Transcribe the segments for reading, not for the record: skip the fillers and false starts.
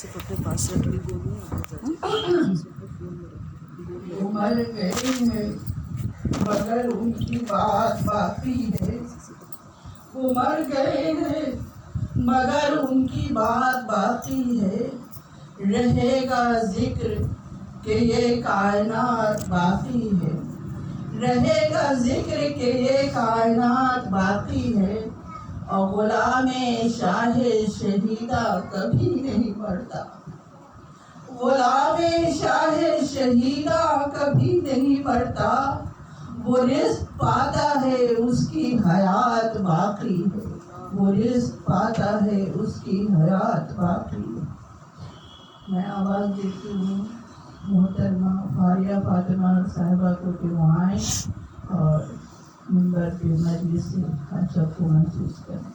صرف اپنے پاس رکھ لی گولی مر گئے ہیں مگر ان کی بات باقی ہے، وہ مر گئے ہیں مگر ان کی بات باقی ہے، رہے گا ذکر کہ یہ کائنات باقی ہے، رہے گا ذکر کہ یہ کائنات باقی ہے، اور غلام شاہ شہیدہ کبھی نہیں مرتا، غلام شاہ شہیدہ کبھی نہیں مرتا، وہ رزق پاتا ہے اس کی حیات باقی ہے، وہ رزق پاتا ہے اس کی حیات باقی ہے۔ میں آواز دیتی ہوں محترمہ فاریہ فاطمہ صاحبہ کو کہ وہ آئیں اور منبر پہ مجلس سے اچھا کو محسوس کریں۔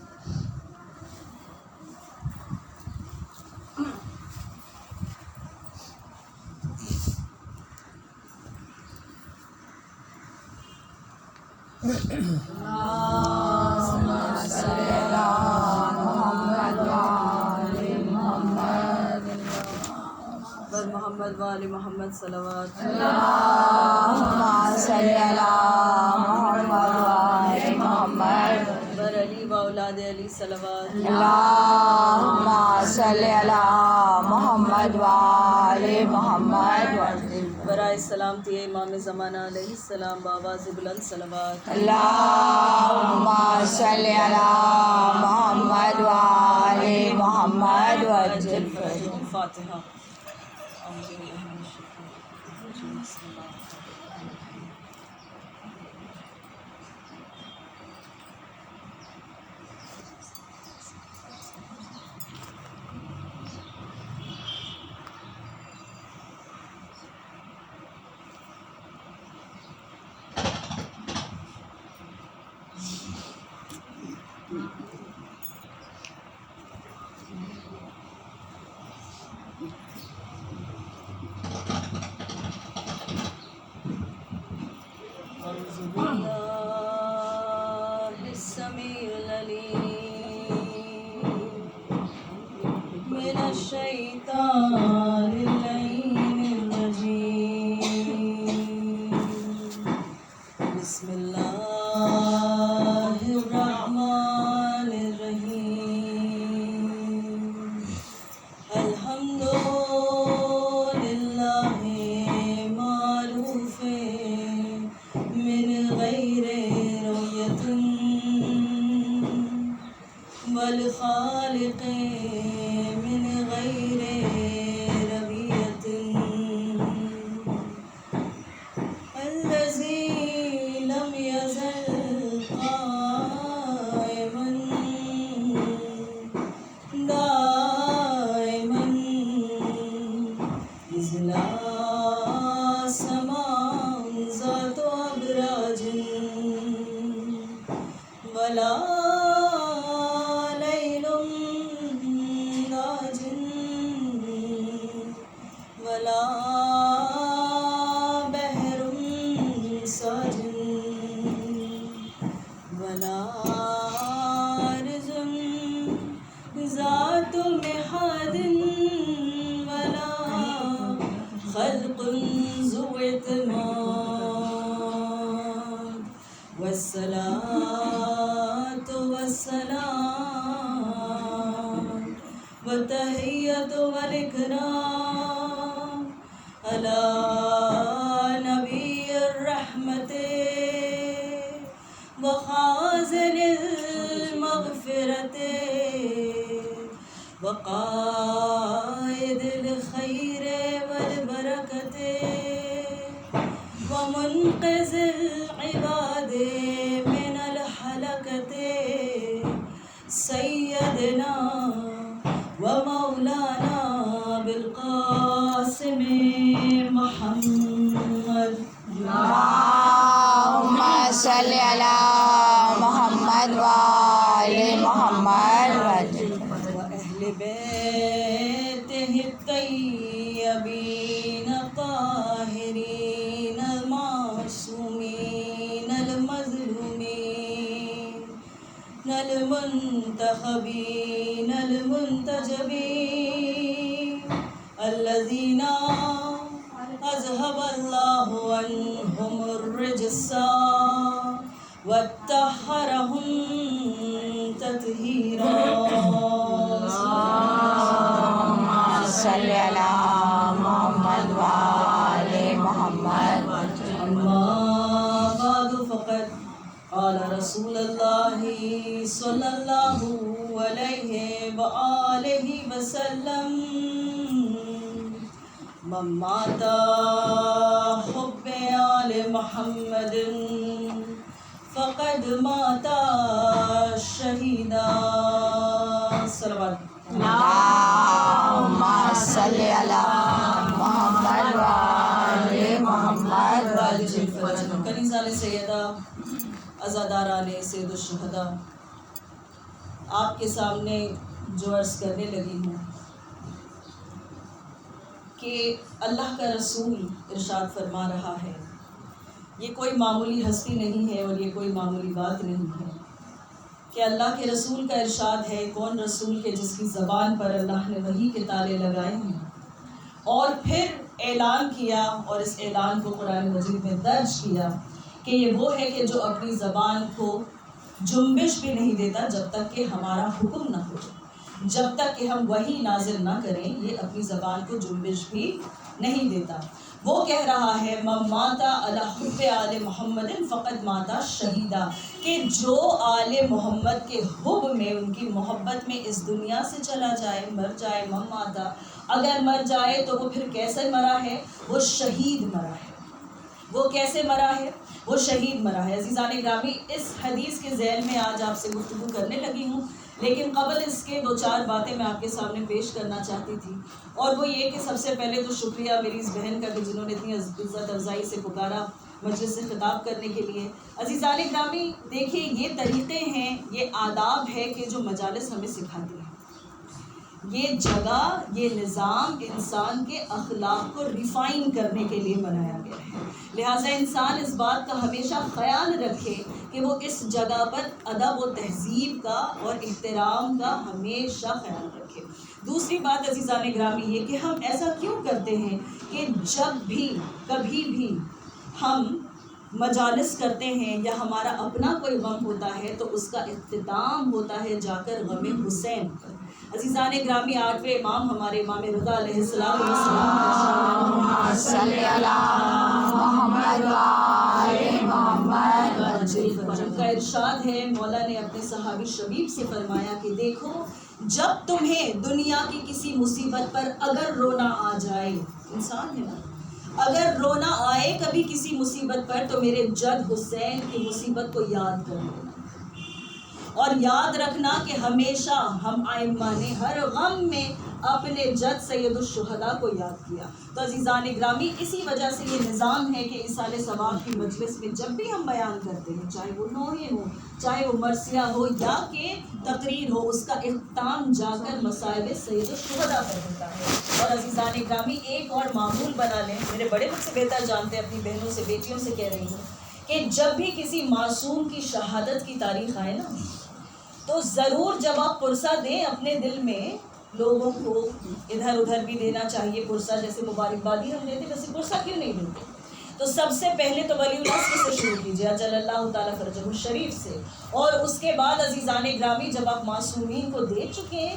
محمد وآل محمد صلوات اللہم صلی علی محمد وآل محمد بر علی و اولاد علی صلوات اللہم صلی علی محمد وآل محمد برائے سلامتی امام زمانہ علیہ السلام بآواز بلند صلوات اللہم صلی علی محمد وآل محمد وعجل فاتحہ۔ اعوذ باللہ من الشیطان الرجیم، بسم اللہ الرحمن الرحیم۔ اعوذ باللہ السمیع العلیم من الشیطان اللعین الرجیم، بسم اللہ الرحمن الرحیم، الحمد للہ معروف من غیر رویت والخالق من غیر رویت، الذی لم یزل قائما دائما اذ لا سماء ذات ابراج ولا لیل داج ولا بحر ساج ولا ارض ذات مہاد ولا خلق ذو اعتماد، والصلاة والسلام والتحیۃ والاکرام علی نبی الرحمت وخازن المغفرت وقائد الخیر والبرکت ومنقذ العباد من الحلکت، سیدنا ومولانا بالقاسم محمد۔ اللہم صلی علی محمد وآل محمد وأهل بيته الطيبين الطاهرين المعصومين المظلومين المنتخبين المنتجبين الذین اذهب اللہ عنہم الرجس وطہرہم تطہیرا. صلی علی محمد وآل محمد. اما بعد فقد قال رسول اللہ صلی اللہ علیہ وآلہ وسلم من مات حب آل محمد فقد مات شہیدا. صلوات. اللہم صلی علی محمد وآل محمد. کنیزان سیدہ، عزاداران سید الشہداء، آپ کے سامنے جو عرض کرنے لگی ہوں کہ اللہ کا رسول ارشاد فرما رہا ہے، یہ کوئی معمولی ہستی نہیں ہے اور یہ کوئی معمولی بات نہیں ہے کہ اللہ کے رسول کا ارشاد ہے. کون رسول کے جس کی زبان پر اللہ نے وحی کے تالے لگائے ہیں اور پھر اعلان کیا اور اس اعلان کو قرآن مجید میں درج کیا کہ یہ وہ ہے کہ جو اپنی زبان کو جنبش بھی نہیں دیتا جب تک کہ ہمارا حکم نہ ہو، جب تک کہ ہم وحی نازل نہ کریں، یہ اپنی زبان کو جنبش بھی نہیں دیتا. وہ کہہ رہا ہے من مات علی حب آل محمد فقد مات شہیدا، کہ جو آل محمد کے حب میں، ان کی محبت میں اس دنیا سے چلا جائے، مر جائے، من مات، اگر مر جائے تو وہ پھر کیسے مرا ہے؟ وہ شہید مرا ہے. وہ کیسے مرا ہے؟ وہ شہید مرا ہے. عزیزان گرامی، اس حدیث کے ذیل میں آج آپ سے گفتگو کرنے لگی ہوں، لیکن قبل اس کے 2-4 باتیں میں آپ کے سامنے پیش کرنا چاہتی تھی، اور وہ یہ کہ سب سے پہلے تو شکریہ میری اس بہن کا کہ جنہوں نے اتنی عزت افزائی سے پکارا مجلس سے خطاب کرنے کے لیے. عزیزان گرامی، دیکھیے یہ طریقے ہیں، یہ آداب ہے کہ جو مجالس ہمیں سکھاتی ہیں. یہ جگہ، یہ نظام انسان کے اخلاق کو ریفائن کرنے کے لیے بنایا گیا ہے. لہٰذا انسان اس بات کا ہمیشہ خیال رکھے کہ وہ اس جگہ پر ادب و تہذیب کا اور احترام کا ہمیشہ خیال رکھے. دوسری بات عزیزان گرامی یہ کہ ہم ایسا کیوں کرتے ہیں کہ جب بھی کبھی بھی ہم مجالس کرتے ہیں یا ہمارا اپنا کوئی غم ہوتا ہے تو اس کا اختتام ہوتا ہے جا کر غم حسین پر. عزیزان گرامی، 8ویں امام ہمارے امام رضا علیہ السلام صلی علی محمد وآل محمد. کا ارشاد ہے، مولا نے اپنے صحابی شبیب سے فرمایا کہ دیکھو، جب تمہیں دنیا کی کسی مصیبت پر اگر رونا آ جائے، انسان ہے نا، اگر رونا آئے کبھی کسی مصیبت پر تو میرے جد حسین کی مصیبت کو یاد کر لینا، اور یاد رکھنا کہ ہمیشہ ہم ائمہ نے ہر غم میں اپنے جد سید الشہداء کو یاد کیا. تو عزیزان گرامی، اسی وجہ سے یہ نظام ہے کہ ایصال ثواب کی مجلس میں جب بھی ہم بیان کرتے ہیں، چاہے وہ نوحے ہو، چاہے وہ مرثیہ ہو یا کہ تقریر ہو، اس کا اختتام جا کر مصائب سید الشہداء پر ہوتا ہے. اور عزیزان گرامی، ایک اور معمول بنا لیں، میرے بڑے مجھ سے بہتر جانتے ہیں، اپنی بہنوں سے، بیٹیوں سے کہہ رہی ہوں کہ جب بھی کسی معصوم کی شہادت کی تاریخ آئے نا، تو ضرور جب آپ پرسہ دیں اپنے دل میں، لوگوں کو ادھر ادھر بھی دینا چاہیے پرسہ، جیسے مبارکبادی ہم دیتے ویسے پرسہ کیوں نہیں دیتے؟ تو سب سے پہلے تو ولی العصر سے شروع کیجیے، اجل اللہ تعالیٰ فرجہ الشریف سے، اور اس کے بعد عزیزان گرامی جب آپ معصومین کو دے چکے ہیں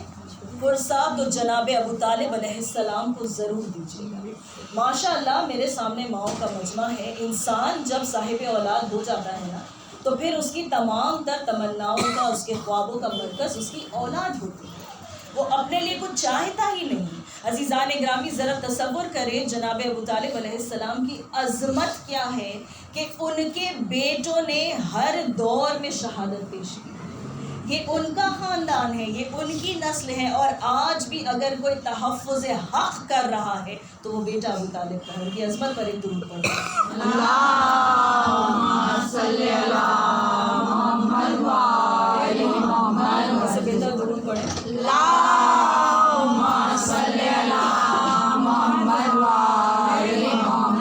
پرسہ تو جناب ابو طالب علیہ السلام کو ضرور دیجیے گا. ماشاء اللہ میرے سامنے ماؤں کا مجمع ہے. انسان جب صاحب اولاد ہو جاتا ہے نا تو پھر اس کی تمام تر تمناؤں کا، اس کے خوابوں کا مرکز اس کی اولاد ہوتی ہے، وہ اپنے لیے کچھ چاہتا ہی نہیں. عزیزان گرامی ذرا تصور کریں جناب ابو طالب علیہ السلام کی عظمت کیا ہے کہ ان کے بیٹوں نے ہر دور میں شہادت پیش کی. یہ ان کا خاندان ہے، یہ ان کی نسل ہے، اور آج بھی اگر کوئی تحفظ حق کر رہا ہے تو وہ بیٹا ابو طالب کا ہے. ان کی عظمت پر ایک درود پڑھیں. اللہم صلی علی محمد وآل محمد. اس سے بہتر درود پڑھیں. اللہم صلی علی محمد وآل محمد.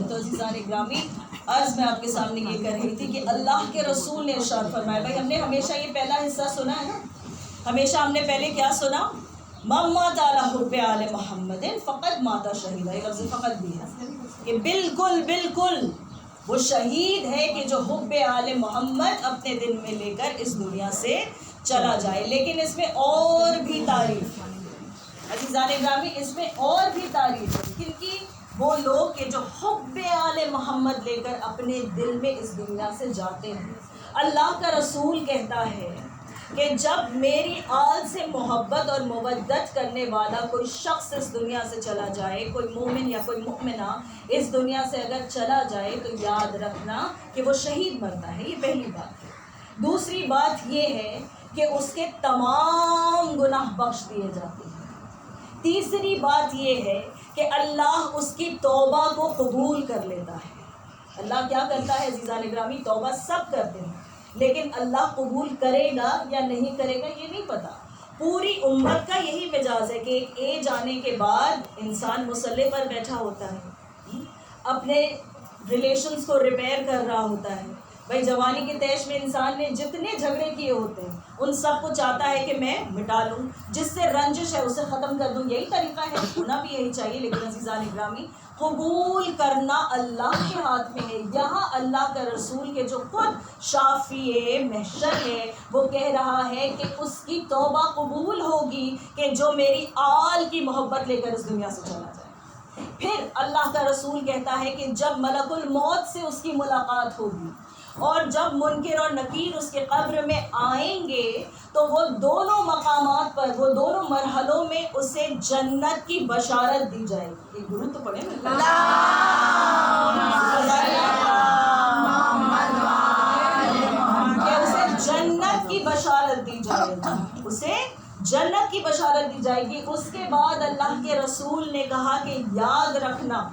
تو عزیزان گرامی، عرض میں آپ کے سامنے یہ کر رہی تھی کہ اللہ کے رسول نے ارشاد فرمایا. بھائی ہم نے ہمیشہ یہ پہلا حصہ سنا ہے نا، ہمیشہ ہم نے پہلے کیا سنا؟ من مات علی حب آل محمد فقط ماتا شہیدہ، یہ لفظ فقط بھی ہے کہ بالکل بالکل وہ شہید ہے کہ جو حب آل محمد اپنے دل میں لے کر اس دنیا سے چلا جائے. لیکن اس میں اور بھی تعریف ہے عزیزان گرامی، اس میں اور بھی تعریف ہے. کن کی؟ وہ لوگ کہ جو حب آل محمد لے کر اپنے دل میں اس دنیا سے جاتے ہیں. اللہ کا رسول کہتا ہے کہ جب میری آل سے محبت اور مودت کرنے والا کوئی شخص اس دنیا سے چلا جائے، کوئی مومن یا کوئی مؤمنہ اس دنیا سے اگر چلا جائے تو یاد رکھنا کہ وہ شہید مرتا ہے. یہ پہلی بات ہے. دوسری بات یہ ہے کہ اس کے تمام گناہ بخش دیے جاتے ہیں. تیسری بات یہ ہے کہ اللہ اس کی توبہ کو قبول کر لیتا ہے. اللہ کیا کرتا ہے عزیزان گرامی؟ توبہ سب کرتے ہیں، لیکن اللہ قبول کرے گا یا نہیں کرے گا یہ نہیں پتا. پوری امت کا یہی مزاج ہے کہ ایک ایج آنے کے بعد انسان مصلی پر بیٹھا ہوتا ہے، اپنے ریلیشنز کو ریپیئر کر رہا ہوتا ہے. بھائی جوانی کے تیش میں انسان نے جتنے جھگڑے کیے ہوتے ہیں ان سب کو چاہتا ہے کہ میں مٹا لوں، جس سے رنجش ہے اسے ختم کر دوں. یہی طریقہ ہے، ہونا بھی یہی چاہیے. لیکن عزیزان گرامی قبول کرنا اللہ کے ہاتھ میں ہے. یہاں اللہ کا رسول کے جو خود شافی محشر ہے وہ کہہ رہا ہے کہ اس کی توبہ قبول ہوگی کہ جو میری آل کی محبت لے کر اس دنیا سے چلا جائے. پھر اللہ کا رسول کہتا ہے کہ جب ملک الموت سے اس کی ملاقات ہوگی اور جب منکر اور نکیر اس کے قبر میں آئیں گے تو وہ دونوں مقامات پر، وہ دونوں مرحلوں میں اسے جنت کی بشارت دی جائے گی. ایک درود تو پڑھیں کہ اسے جنت کی بشارت دی جائے گی، اسے جنت کی بشارت دی جائے گی. اس کے بعد اللہ کے رسول نے کہا کہ یاد رکھنا،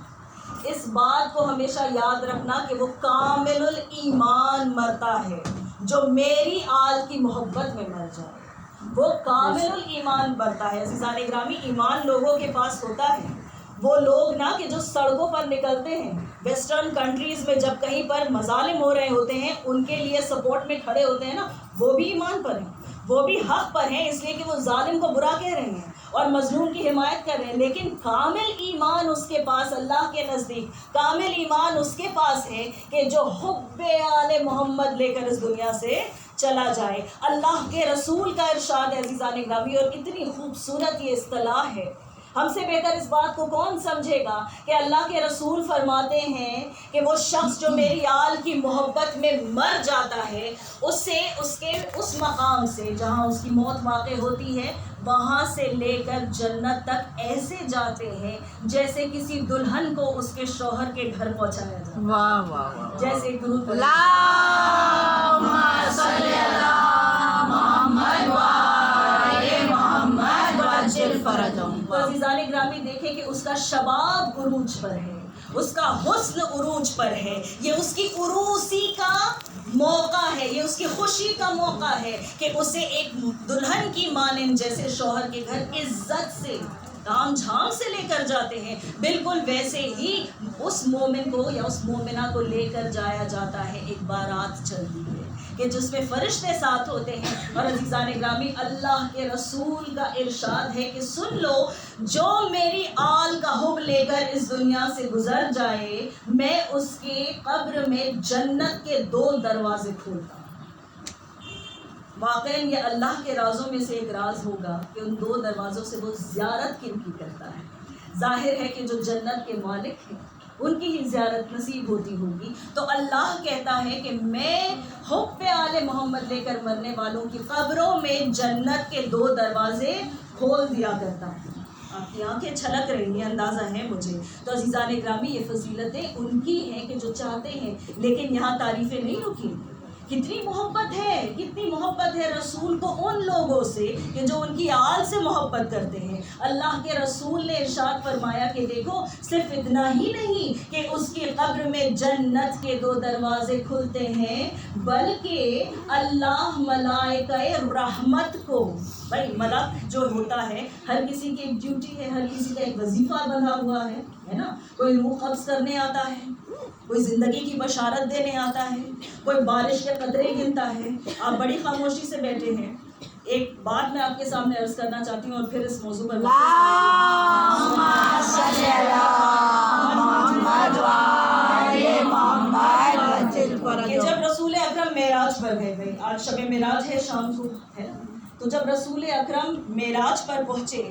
اس بات کو ہمیشہ یاد رکھنا کہ وہ کامل الایمان مرتا ہے جو میری آل کی محبت میں مر جائے. وہ کامل الایمان مرتا ہے. عزیزان گرامی ایمان لوگوں کے پاس ہوتا ہے. وہ لوگ نا کہ جو سڑکوں پر نکلتے ہیں ویسٹرن کنٹریز میں، جب کہیں پر مظالم ہو رہے ہوتے ہیں ان کے لیے سپورٹ میں کھڑے ہوتے ہیں نا، وہ بھی ایمان پر ہیں، وہ بھی حق پر ہیں، اس لیے کہ وہ ظالم کو برا کہہ رہے ہیں اور مظلوم کی حمایت کر رہے ہیں. لیکن کامل ایمان اس کے پاس، اللہ کے نزدیک کامل ایمان اس کے پاس ہے کہ جو حب آل محمد لے کر اس دنیا سے چلا جائے. اللہ کے رسول کا ارشاد ہے عزیزان گرامی، اور اتنی خوبصورت یہ اصطلاح ہے. ہم سے بہتر اس بات کو کون سمجھے گا کہ اللہ کے رسول فرماتے ہیں کہ وہ شخص جو میری آل کی محبت میں مر جاتا ہے اسے اس مقام سے جہاں اس کی موت واقع ہوتی ہے وہاں سے لے کر جنت تک ایسے جاتے ہیں جیسے کسی دلہن کو اس کے شوہر کے گھر پہنچایا جاتا ہے. واہ واہ واہ. جیسے ایک درود پڑھیں. اللہم صلی علی محمد وآل محمد وعجل فرجهم. تو عزیزان گرامی دیکھیں کہ اس کا شباب عروج پر ہے، اس کا حسن عروج پر ہے. یہ اس کی عروسی کا موقع ہے، یہ اس کی خوشی کا موقع ہے کہ اسے ایک دلہن کی مانند جیسے شوہر کے گھر عزت سے تام جھام سے لے کر جاتے ہیں، بالکل ویسے ہی اس مومن کو یا اس مومنہ کو لے کر جایا جاتا ہے. ایک بارات چلتی ہے کہ جس میں فرشتے ساتھ ہوتے ہیں. اور عزیزان گرامی اللہ کے رسول کا ارشاد ہے کہ سن لو، جو میری آل کا حب لے کر اس دنیا سے گزر جائے میں اس کے قبر میں جنت کے 2 دروازے کھولتا ہوں. واقعاً یہ اللہ کے رازوں میں سے ایک راز ہوگا کہ ان 2 دروازوں سے وہ زیارت کن کی کرتا ہے. ظاہر ہے کہ جو جنت کے مالک ہیں ان کی ہی زیارت نصیب ہوتی ہوگی. تو اللہ کہتا ہے کہ میں حب آل محمد لے کر مرنے والوں کی قبروں میں جنت کے 2 دروازے کھول دیا کرتا ہوں. آپ کی آنکھیں چھلک رہی ہیں، اندازہ ہے مجھے. تو عزیزان گرامی یہ فضیلتیں ان کی ہیں کہ جو چاہتے ہیں. لیکن یہاں تعریفیں نہیں رکی. کتنی محبت ہے، کتنی محبت ہے رسول کو ان لوگوں سے کہ جو ان کی آل سے محبت کرتے ہیں. اللہ کے رسول نے ارشاد فرمایا کہ دیکھو صرف اتنا ہی نہیں کہ اس کی قبر میں جنت کے 2 دروازے کھلتے ہیں، بلکہ اللہ ملائکہ رحمت کو، بھائی ملک جو ہوتا ہے ہر کسی کی ایک ڈیوٹی ہے، ہر کسی کا ایک وظیفہ بنا ہوا ہے نا. کوئی روح قبض کرنے آتا ہے، کوئی زندگی کی بشارت دینے آتا ہے، کوئی بارش کے قطرے گنتا ہے. آپ بڑی خاموشی سے بیٹھے ہیں، ایک بات میں آپ کے سامنے عرض کرنا چاہتی ہوں اور پھر اس موضوع پر اللہم صلی علی محمد وآل محمد وعجل کہ فرجهم. جب رسول اکرم معراج پر گئے بھائی، آج شب معراج ہے، شام کو ہے نا، تو جب رسول اکرم معراج پر پہنچے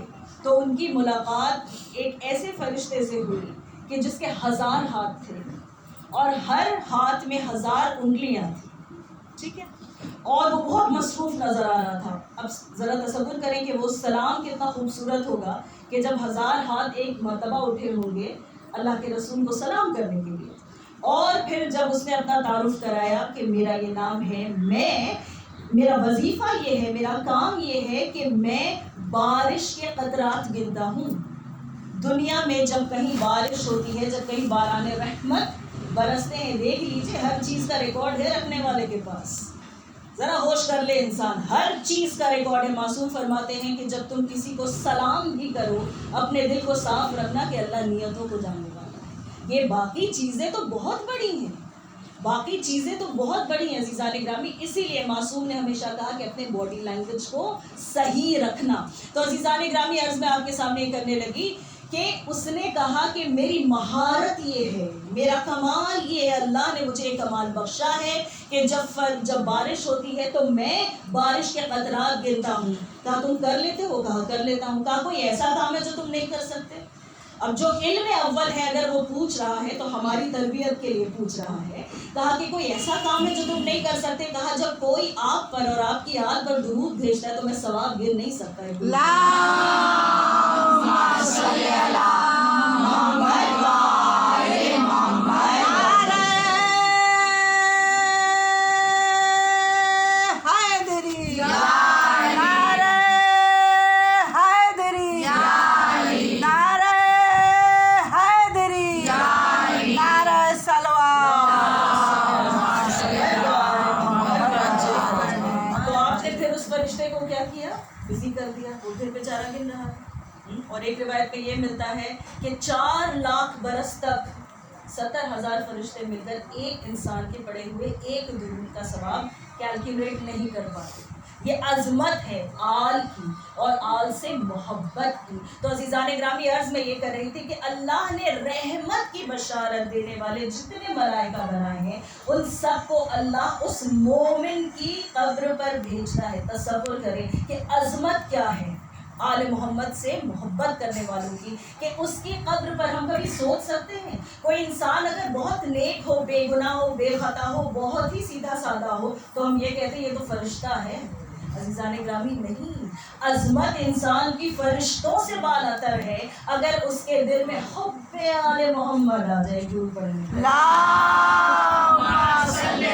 تو ان کی ملاقات ایک ایسے فرشتے سے ہوئی کہ جس کے 1000 ہاتھ تھے اور ہر ہاتھ میں 1000 انگلیاں تھیں، ٹھیک ہے، اور وہ بہت مصروف نظر آ رہا تھا. اب ذرا تصور کریں کہ وہ سلام کتنا خوبصورت ہوگا کہ جب 1000 ہاتھ ایک مرتبہ اٹھے ہوں گے اللہ کے رسول کو سلام کرنے کے لیے. اور پھر جب اس نے اپنا تعارف کرایا کہ میرا یہ نام ہے، میرا وظیفہ یہ ہے، میرا کام یہ ہے کہ میں بارش کے قطرات گنتا ہوں. دنیا میں جب کہیں بارش ہوتی ہے، جب کہیں باران رحمت برستے ہیں، دیکھ لیجئے ہر چیز کا ریکارڈ ہے رکھنے والے کے پاس. ذرا ہوش کر لے انسان، ہر چیز کا ریکارڈ ہے. معصوم فرماتے ہیں کہ جب تم کسی کو سلام بھی کرو اپنے دل کو صاف رکھنا کہ اللہ نیتوں کو جاننے والا ہے. یہ باقی چیزیں تو بہت بڑی ہیں، باقی چیزیں تو بہت بڑی ہیں عزیزان گرامی. اسی لیے معصوم نے ہمیشہ کہا کہ اپنے باڈی لینگویج کو صحیح رکھنا. تو عزیزان گرامی عرض میں آپ کے سامنے کرنے لگی کہ اس نے کہا کہ میری مہارت یہ ہے، میرا کمال یہ ہے، اللہ نے مجھے ایک کمال بخشا ہے کہ جب بارش ہوتی ہے تو میں بارش کے قطرات گنتا ہوں. کہا تم کر لیتے ہو؟ کہا کر لیتا ہوں. کہا کوئی ایسا کام ہے جو تم نہیں کر سکتے؟ اب جو علم اول ہے اگر وہ پوچھ رہا ہے تو ہماری تربیت کے لیے پوچھ رہا ہے. کہا کہ کوئی ایسا کام ہے جو تم نہیں کر سکتے؟ کہا جب کوئی آپ پر اور آپ کی آل پر درود بھیجتا ہے تو میں ثواب گر نہیں سکتا ہے. اللہم صلی علی محمد وآل محمد. حیدری نعرہ حیدری، نعرہ حیدری، نعرہ تو آپ نے پھر اس فرشتے کو کیا کیا؟ بزی کر دیا. وہ پھر بیچارہ گن رہا ہے. اور ایک روایت میں یہ ملتا ہے کہ 4 لاکھ برس تک 70,000 فرشتے مل کر ایک انسان کے پڑے ہوئے ایک درود کا ثواب کیلکولیٹ نہیں کر پاتے. یہ عظمت ہے آل کی اور آل سے محبت کی. تو عزیزان گرامی عرض میں یہ کر رہی تھی کہ اللہ نے رحمت کی بشارت دینے والے جتنے ملائکہ بنائے ہیں ان سب کو اللہ اس مومن کی قبر پر بھیجتا ہے. تصور کریں کہ عظمت کیا ہے آل محمد سے محبت کرنے والوں کی، کہ اس کی قبر پر ہم کبھی سوچ سکتے ہیں کوئی انسان اگر بہت نیک ہو، بے گناہ ہو، بے خطا ہو، بہت ہی سیدھا سادہ ہو تو ہم یہ کہتے ہیں یہ تو فرشتہ ہے؟ عزیزان گرامی نہیں، عظمت انسان کی فرشتوں سے بالاتر ہے اگر اس کے دل میں حب آل محمد آ جائے. جھوٹ پڑھنے اللہم صلی علی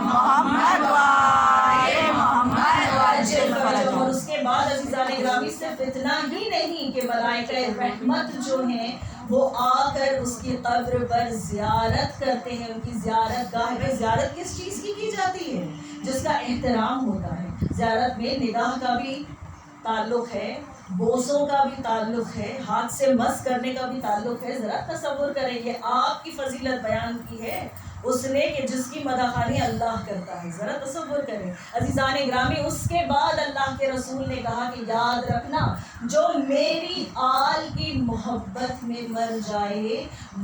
محمد وآل محمد وعجل فرجهم. اور اس کے بعد عزیزان گرامی صرف اتنا ہی نہیں کہ ملائکہ رحمت جو ہیں وہ آ کر اس کی قبر پر زیارت کرتے ہیں. ان کی زیارت گاہ میں زیارت کس چیز کی جاتی ہے؟ جس کا احترام ہوتا ہے. زیارت میں نگاہ کا بھی تعلق ہے، بوسوں کا بھی تعلق ہے، ہاتھ سے مس کرنے کا بھی تعلق ہے. ذرا تصور کریں یہ آپ کی فضیلت بیان کی ہے اس نے کہ جس کی مداخانی اللہ کرتا ہے. ذرا تصور کریں عزیزان گرامی. اس کے بعد اللہ کے رسول نے کہا کہ یاد رکھنا جو میری آل کی محبت میں مر جائے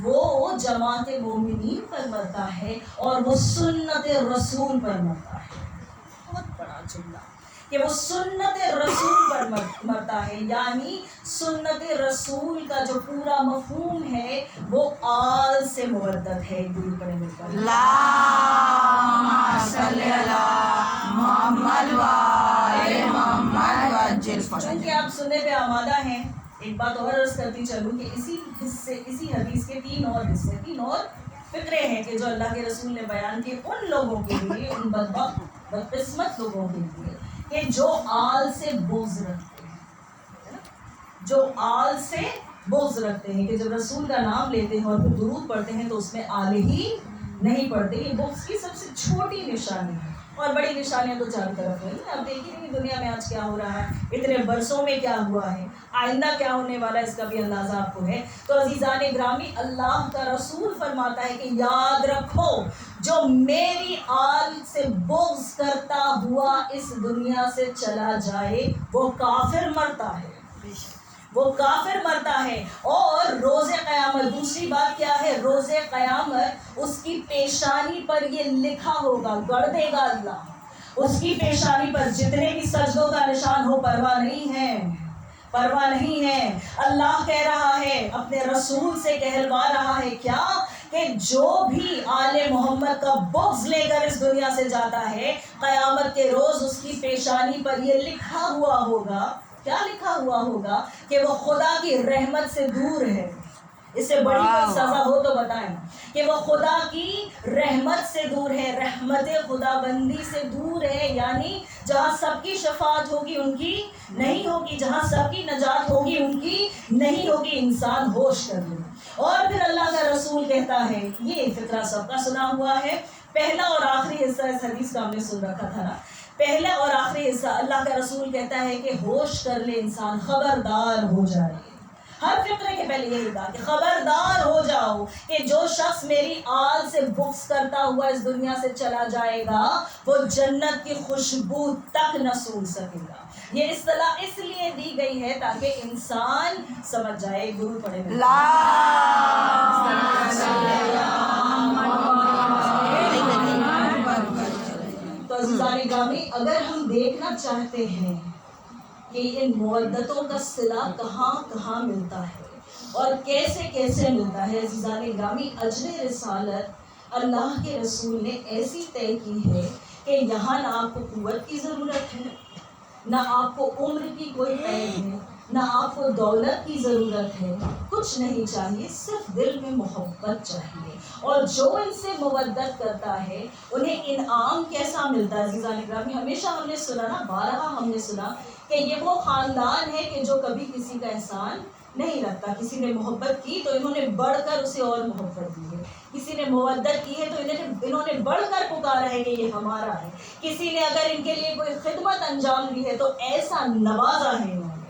وہ جماعت مومنین پر مرتا ہے اور وہ سنت رسول پر مرتا ہے. بہت بڑا جملہ کہ وہ سنت رسول پر مرتا ہے، یعنی سنت رسول کا جو پورا مفہوم ہے وہ آل سے مردد ہے. دور پڑے مل کر اللہم صلی علی محمد وآل محمد وعجل فرجهم. چونکہ آپ سننے پہ آمادہ ہیں ایک بات اور عرض کرتی چلوں کہ اسی حدیث کے 3 اور حصے، 3 اور فقرے ہیں کہ جو اللہ کے رسول نے بیان کیے ان لوگوں کے لیے، ان بدبخت بدقسمت لوگوں کے لیے کہ جو آل سے بغض رکھتے ہیں، جو آل سے بغض رکھتے ہیں کہ جب رسول کا نام لیتے ہیں اور پھر درود پڑھتے ہیں تو اس میں آل ہی نہیں پڑھتے. یہ بغض کی سب سے چھوٹی نشانی ہے اور بڑی نشانیاں تو چاروں طرف ہیں. آپ دیکھیے کہ دنیا میں آج کیا ہو رہا ہے، اتنے برسوں میں کیا ہوا ہے، آئندہ کیا ہونے والا ہے، اس کا بھی اندازہ آپ کو ہے. تو عزیزان گرامی اللہ کا رسول فرماتا ہے کہ یاد رکھو جو میری آل سے بغض کرتا ہوا اس دنیا سے چلا جائے وہ کافر مرتا ہے، وہ کافر مرتا ہے۔ اور روز قیامت دوسری بات کیا ہے، روز قیامت اس کی پیشانی پر یہ لکھا ہوگا، گڑھ دے گا اللہ اس کی پیشانی پر، جتنے بھی سجدوں کا نشان ہو پرواہ نہیں ہے، پرواہ نہیں ہے۔ اللہ کہہ رہا ہے، اپنے رسول سے کہلوا رہا ہے کیا، کہ جو بھی آل محمد کا بغض لے کر اس دنیا سے جاتا ہے، قیامت کے روز اس کی پیشانی پر یہ لکھا ہوا ہوگا، کیا لکھا ہوا ہوگا، کہ وہ خدا کی رحمت سے دور ہے۔ اس سے بڑی کوئی سزا ہو تو بتائیں، کہ وہ خدا کی رحمت سے دور ہے، رحمت خدا بندی سے دور ہے، یعنی جہاں سب کی شفاعت ہوگی ان کی نہیں ہوگی، جہاں سب کی نجات ہوگی ان کی نہیں ہوگی۔ انسان ہوش کر لے۔ اور پھر اللہ کا رسول کہتا ہے، یہ فقرہ سب کا سنا ہوا ہے، پہلا اور آخری حصہ اس حدیث کا ہم نے سن رکھا تھا نا، پہلا اور آخری حصہ اللہ کا رسول کہتا ہے کہ ہوش کر لے انسان، خبردار ہو جائے۔ ہر فقرے کے پہلے یہی کہا کہ خبردار ہو جاؤ کہ جو شخص میری آل سے بغض کرتا ہوا اس دنیا سے چلا جائے گا وہ جنت کی خوشبو تک نہ سونگھ سکے گا۔ یہ اصطلاح اس لیے دی گئی ہے تاکہ انسان سمجھ جائے۔ گرو پڑھے تو عزیزان گرامی، اگر ہم دیکھنا چاہتے ہیں کہ ان مودتوں کا صلہ کہاں کہاں ملتا ہے اور کیسے کیسے ملتا ہے، عزیزان گرامی، اجر رسالت اللہ کے رسول نے ایسی طے کی ہے کہ یہاں نہ آپ کو قوت کی ضرورت ہے، نہ آپ کو عمر کی کوئی قید ہے، نہ آپ کو دولت کی ضرورت ہے، کچھ نہیں چاہیے، صرف دل میں محبت چاہیے۔ اور جو ان سے مودت کرتا ہے انہیں انعام کیسا ملتا ہے، عزیزان گرامی، ہمیشہ ہم نے سنا نا، بارہا ہم نے سنا کہ یہ وہ خاندان ہے کہ جو کبھی کسی کا احسان نہیں رکھتا۔ کسی نے محبت کی تو انہوں نے بڑھ کر اسے اور محبت دی ہے، کسی نے مودت کی ہے تو انہوں نے بڑھ کر پکارا ہے کہ یہ ہمارا ہے، کسی نے اگر ان کے لیے کوئی خدمت انجام دی ہے تو ایسا نوازا ہے، انہوں نے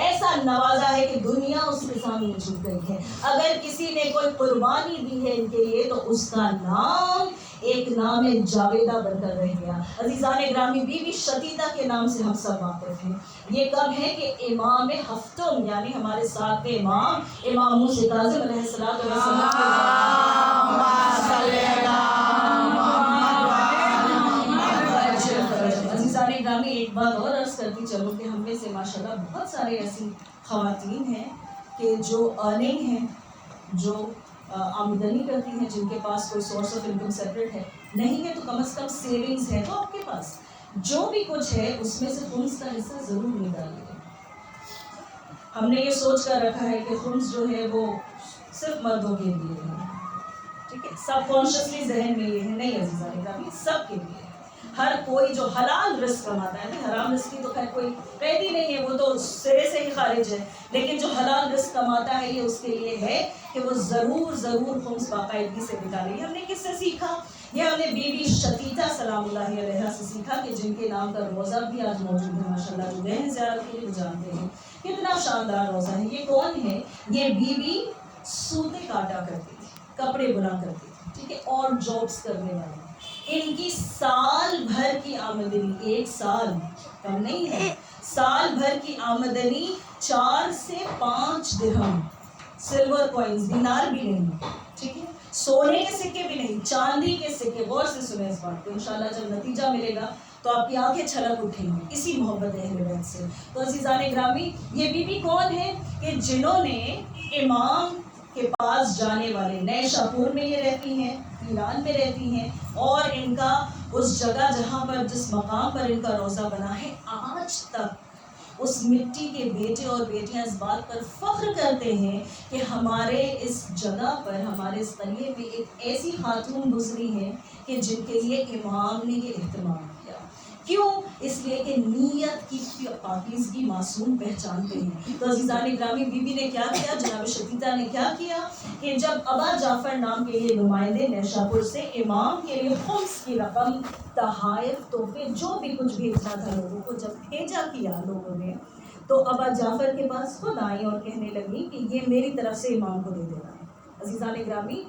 ایسا نوازا ہے کہ دنیا اس کے سامنے جھک گئی ہے۔ اگر کسی نے کوئی قربانی دی ہے ان کے لیے تو اس کا نام ایک نام جاویدہ بن کر رہ گیا۔ عزیزان گرامی، بی بی شتیتا کے نام سے ہم سب واقف ہیں۔ یہ کب ہے کہ امام ہفتم یعنی ہمارے ساتھ امام موسیٰ کاظم علیہ السلام عزیزان گرامی، ایک بات اور عرض کرتی چلوں کہ ہم میں سے ماشاءاللہ بہت سارے ایسی خواتین ہیں کہ جو ارننگ ہیں، جو آمدنی کرتی ہیں، جن کے پاس کوئی سورس آف انکم سیپریٹ ہے، نہیں ہے تو کم از کم سیونگز ہے، تو آپ کے پاس جو بھی کچھ ہے اس میں سے خمس کا حصہ ضرور نکالیے۔ ہم نے یہ سوچ کر رکھا ہے کہ خمس جو ہے وہ صرف مردوں کے لیے ہے، ٹھیک ہے، سب کانشیسلی ذہن میں یہ ہے، نہیں عزیزان گرامی، سب کے لیے۔ ہر کوئی جو حلال رزق کماتا ہے، حرام رزق کی تو خیر کوئی قید ہی نہیں ہے، وہ تو سرے سے ہی خارج ہے، لیکن جو حلال رزق کماتا ہے یہ اس کے لیے ہے کہ وہ ضرور خمس باقاعدگی سے نکالے۔ ہم نے کس سے سیکھا؟ یہ ہم نے بی بی شتیتا سلام اللہ علیہا سے سیکھا، کہ جن کے نام کا روزہ بھی آج موجود ہے، ماشاءاللہ جو گئے ہیں زیارت کے لیے وہ جانتے ہیں کتنا شاندار روزہ ہے۔ یہ کون ہے؟ یہ بی بی سوتے کاٹا کرتی تھی، کپڑے بنا کرتی تھی، ٹھیک ہے، اور جابس کرنے والی۔ ان کی سال بھر کی آمدنی، ایک سال کم نہیں ہے، سال بھر کی آمدنی 4 سے 5 درہم سلور کوئنز، دینار بھی نہیں، ٹھیک ہے، سونے کے سکے بھی نہیں، چاندی کے سکے۔ غور سے سنیں اس بات کو، انشاءاللہ جب نتیجہ ملے گا تو آپ کی آنکھیں چھلک اٹھیں گی اسی محبت اہل بیت سے۔ تو عزیزان گرامی، یہ بی بی کون ہے؟ کہ جنہوں نے امام کے پاس جانے والے، نئے شاپور میں یہ رہتی ہیں، ایران میں رہتی ہیں، اور ان کا اس جگہ جہاں پر جس مقام پر ان کا روزہ بنا ہے، آج تک اس مٹی کے بیٹے اور بیٹیاں اس بات پر فخر کرتے ہیں کہ ہمارے اس جگہ پر، ہمارے اس قریے میں ایک ایسی خاتون گزری ہے کہ جن کے لیے امام نے یہ اہتمام کیا۔ کیوں؟ اس لیے کہ نیت کی پاکیزگی معصوم پہچانتے ہیں۔ تو عزیزان گرامی، بی بی نے کیا کیا، جناب شتیتا نے کیا کیا کہ جب ابا جعفر نام کے یہ نمائندے نیشاپور سے امام کے لیے خمس کی رقم، تحائف، تحفے، جو بھی کچھ بھیجنا تھا لوگوں کو، جب بھیجا کیا لوگوں نے، تو ابا جعفر کے پاس خود آئی اور کہنے لگی کہ یہ میری طرف سے امام کو دے دینا ہے۔ عزیزان گرامی،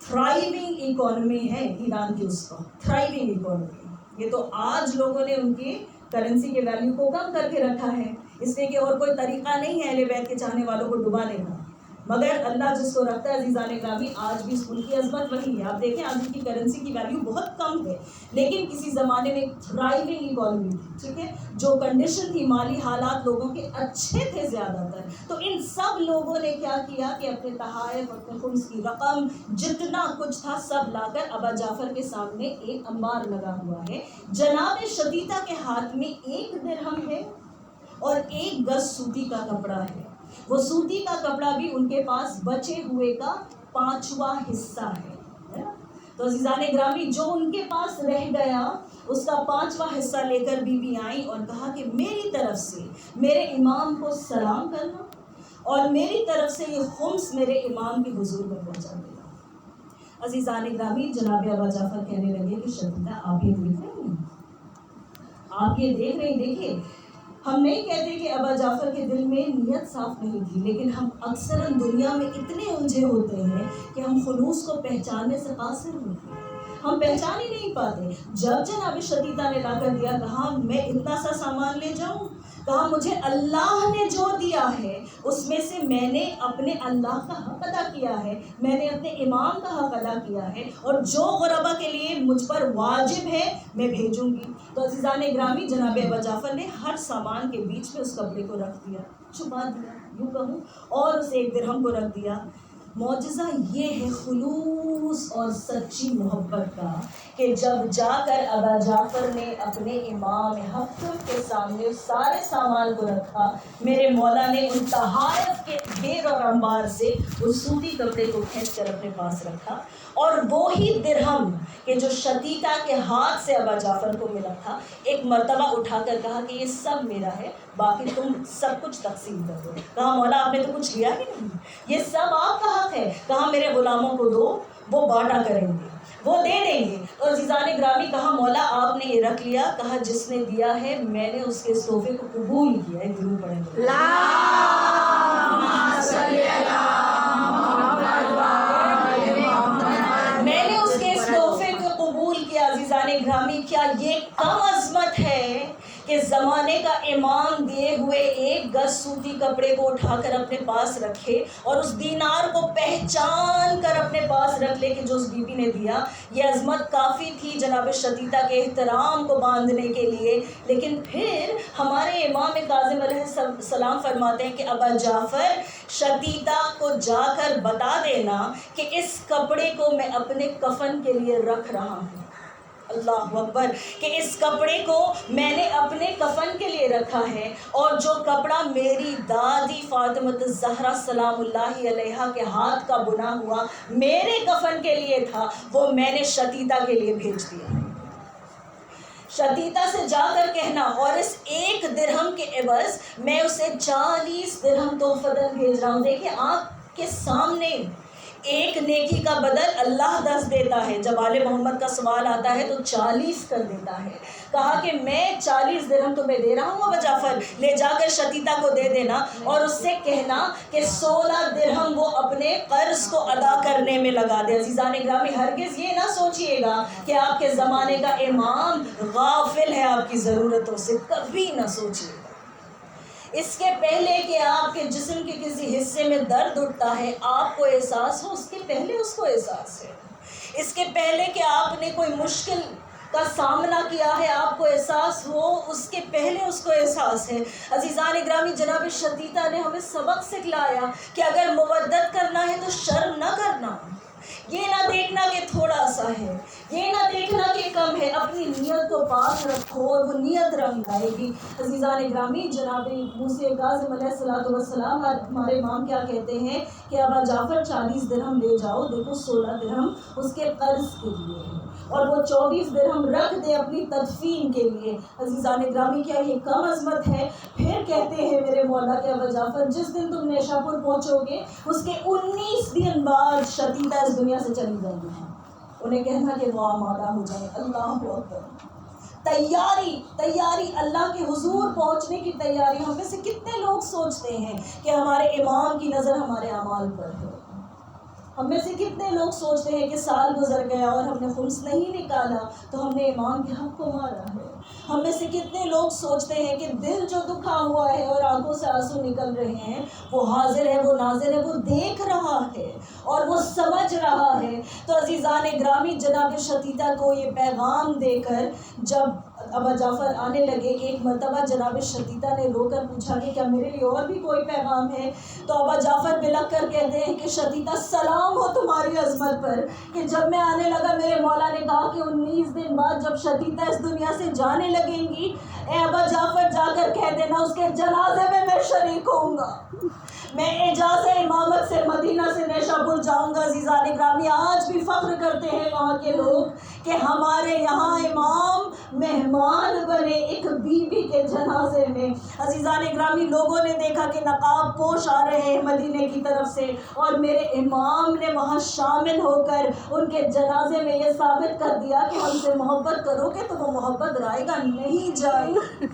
تھرائیونگ اکانومی ہے ایران کی، اس کا تھرائیونگ اکانومی. یہ تو آج لوگوں نے ان کی کرنسی کے ویلیو کو کم کر کے رکھا ہے، اس لیے کہ اور کوئی طریقہ نہیں ہے اہل بیت کے چاہنے والوں کو ڈبانے کا. مگر اللہ جس کو رکھتا ہے عزیزان گرامی، آج بھی اس ملک کی عظمت وہی ہے. آپ دیکھیں آج ان کی کرنسی کی ویلیو بہت کم ہے، لیکن کسی زمانے میں ایک تھرائیونگ اکانومی تھی، ٹھیک ہے، جو کنڈیشن تھی، مالی حالات لوگوں کے اچھے تھے زیادہ تر. تو ان سب لوگوں نے کیا کیا کہ اپنے تحائف، اپنے خمس کی رقم، جتنا کچھ تھا سب لا کر ابا جعفر کے سامنے ایک انبار لگا ہوا ہے. جناب شتیتا کے ہاتھ میں 1 درہم ہے اور 1 گز سوتی کا کپڑا ہے. وہ سوتی کا کپڑا بھی ان کے پاس بچے ہوئے کا 5واں حصہ ہے. تو عزیزان گرامی، جو ان کے پاس رہ گیا اس کا 5واں حصہ لے کر بی بی آئیں اور کہا کہ میری طرف سے میرے امام کو سلام کرنا اور میری طرف سے یہ خمس میرے امام کے حضور میں پہنچا دینا. عزیزان گرامی، جناب ابا جعفر کہنے لگے کہ شتیتا آپ یہ دیکھ رہی ہیں، آپ یہ دیکھ رہی. دیکھیے، ہم نہیں کہتے کہ ابا جعفر کے دل میں نیت صاف نہیں تھی، لیکن ہم اکثر دنیا میں اتنے الجھے ہوتے ہیں کہ ہم خلوص کو پہچاننے سے قاصر ہوتے ہیں، ہم پہچان ہی نہیں پاتے. جب جناب شتیتا نے لا کر دیا، کہا میں اتنا سا سامان لے جاؤں؟ کہا مجھے اللہ نے جو دیا ہے اس میں سے میں نے اپنے اللہ کا حق ادا کیا ہے، میں نے اپنے امام کا حق ادا کیا ہے، اور جو غربا کے لیے مجھ پر واجب ہے میں بھیجوں گی. تو عزیزان گرامی، جناب ابا جعفر نے ہر سامان کے بیچ میں اس کپڑے کو رکھ دیا، چھپا دیا یوں کہوں، اور اس 1 درہم کو رکھ دیا. معجزہ یہ ہے خلوص اور سچی محبت کا کہ جب جا کر ابا جعفر نے اپنے امام حق کے سامنے سارے سامان کو رکھا، میرے مولا نے ان تحائف کے ڈھیر اور انبار سے اس سوتی کپڑے کو کھینچ کر اپنے پاس رکھا، اور وہی درہم کہ جو شتیتا کے ہاتھ سے ابا جعفر کو ملا تھا ایک مرتبہ اٹھا کر کہا کہ یہ سب میرا ہے، باقی تم سب کچھ تقسیم کر دو. کہا مولا آپ نے تو کچھ لیا ہی نہیں، یہ سب آپ کا حق ہے. کہا میرے غلاموں کو دو، وہ بانٹا کریں گے، وہ دے دیں گے. اور عزیزان گرامی، کہا مولا آپ نے یہ رکھ لیا. کہا جس نے دیا ہے میں نے اس کے اس تحفے کو قبول کیا ہے. ضرور پڑھیں گے میں نے اس کے اس تحفے کو قبول کیا. عزیزان گرامی، کیا یہ کم عظمت ہے کہ زمانے کا امام دیے ہوئے 1 گز سوتی کپڑے کو اٹھا کر اپنے پاس رکھے اور اس دینار کو پہچان کر اپنے پاس رکھ لے کہ جو اس بی بی نے دیا. یہ عظمت کافی تھی جناب شتیتا کے احترام کو باندھنے کے لیے. لیکن پھر ہمارے امام کاظم علیہ السلام فرماتے ہیں کہ ابا جعفر، شتیتا کو جا کر بتا دینا کہ اس کپڑے کو میں اپنے کفن کے لیے رکھ رہا ہوں. اللہ اکبر، کہ اس کپڑے کو میں نے اپنے کفن کے لیے رکھا ہے، اور جو کپڑا میری دادی فاطمہ الزہرا سلام اللہ علیہا کے ہاتھ کا بنا ہوا میرے کفن کے لیے تھا، وہ میں نے شتیتا کے لیے بھیج دیا. شتیتا سے جا کر کہنا، اور اس 1 درہم کے عوض میں اسے 40 درہم تحفۃً بھیج رہا ہوں. دیکھیں آپ کے سامنے ایک نیکی کا بدل اللہ 10 دیتا ہے. جب آل محمد کا سوال آتا ہے تو 40 کر دیتا ہے. کہا کہ میں 40 درہم تمہیں دے رہا ہوں ابا جعفر، لے جا کر شتیتا کو دے دینا، اور اس سے کہنا کہ 16 درہم وہ اپنے قرض کو ادا کرنے میں لگا دے. عزیزان گرامی، ہرگز یہ نہ سوچئے گا کہ آپ کے زمانے کا امام غافل ہے آپ کی ضرورتوں سے، کبھی نہ سوچئے گا. اس کے پہلے کہ آپ کے جسم کے کسی حصے میں درد اٹھتا ہے آپ کو احساس ہو، اس کے پہلے اس کو احساس ہے. اس کے پہلے کہ آپ نے کوئی مشکل کا سامنا کیا ہے آپ کو احساس ہو، اس کے پہلے اس کو احساس ہے. عزیزان گرامی، جناب شتیتا نے ہمیں سبق سکھلایا کہ اگر مودت کرنا ہے تو شرم نہ کرنا، یہ نہ دیکھنا کہ تھوڑا سا ہے، یہ نہ دیکھنا کہ کم ہے. اپنی نیت کو پاک رکھو اور وہ نیت رنگ لائے گی. عزیزان گرامی، جناب موسی کاظم علیہ السلام ہمارے امام کیا کہتے ہیں کہ ابا جعفر 40 درہم لے جاؤ. دیکھو 16 درہم اس کے قرض کے لیے ہے، اور وہ 24 درہم رکھ دے اپنی تدفین کے لیے. عزیزان گرامی، کیا یہ کم عظمت ہے؟ پھر کہتے ہیں میرے مولا کہ ابا جعفر، جس دن تم نیشاپور پہنچو گے اس کے 19 دن بعد شتیتا اس دنیا سے چلی جائیں گی. انہیں کہنا کہ وہ آمادہ ہو جائیں. اللہ اکبر، تیاری اللہ کے حضور پہنچنے کی تیاری. ہم میں سے کتنے لوگ سوچتے ہیں کہ ہمارے امام کی نظر ہمارے اعمال پر ہے. ہم میں سے کتنے لوگ سوچتے ہیں کہ سال گزر گیا اور ہم نے خمس نہیں نکالا تو ہم نے امام کے حق کو مارا ہے. ہم میں سے کتنے لوگ سوچتے ہیں کہ دل جو دکھا ہوا ہے اور آنکھوں سے آنسو نکل رہے ہیں وہ حاضر ہے، وہ ناظر ہے، وہ دیکھ رہا ہے اور وہ سمجھ رہا ہے. تو عزیزان گرامی، جناب شتیتا کو یہ پیغام دے کر جب ابا جعفر آنے لگے، ایک مرتبہ جناب شتیتا نے رو کر پوچھا کہ کیا میرے لیے اور بھی کوئی پیغام ہے؟ تو ابا جعفر بلک کر کہتے ہیں کہ شتیتا سلام ہو تمہاری عظمت پر کہ جب میں آنے لگا میرے مولا نے کہا کہ 19 دن بعد جب شتیتا اس دنیا سے جانے لگیں گی، اے ابا جعفر جا کر کہہ دینا اس کے جنازے میں شریک ہوں گا. میں اعجاز امامت سے مدینہ سے نیشا پور جاؤں گا. عزیزان گرامی، آج بھی فخر کرتے ہیں وہاں کے لوگ کہ ہمارے یہاں امام مہمان بنے ایک بی بی کے جنازے میں. عزیزان گرامی، لوگوں نے دیکھا کہ نقاب پوش آ رہے ہیں مدینے کی طرف سے اور میرے امام نے وہاں شامل ہو کر ان کے جنازے میں یہ ثابت کر دیا کہ ہم سے محبت کرو گے تو وہ محبت رائے گا نہیں جائے گی،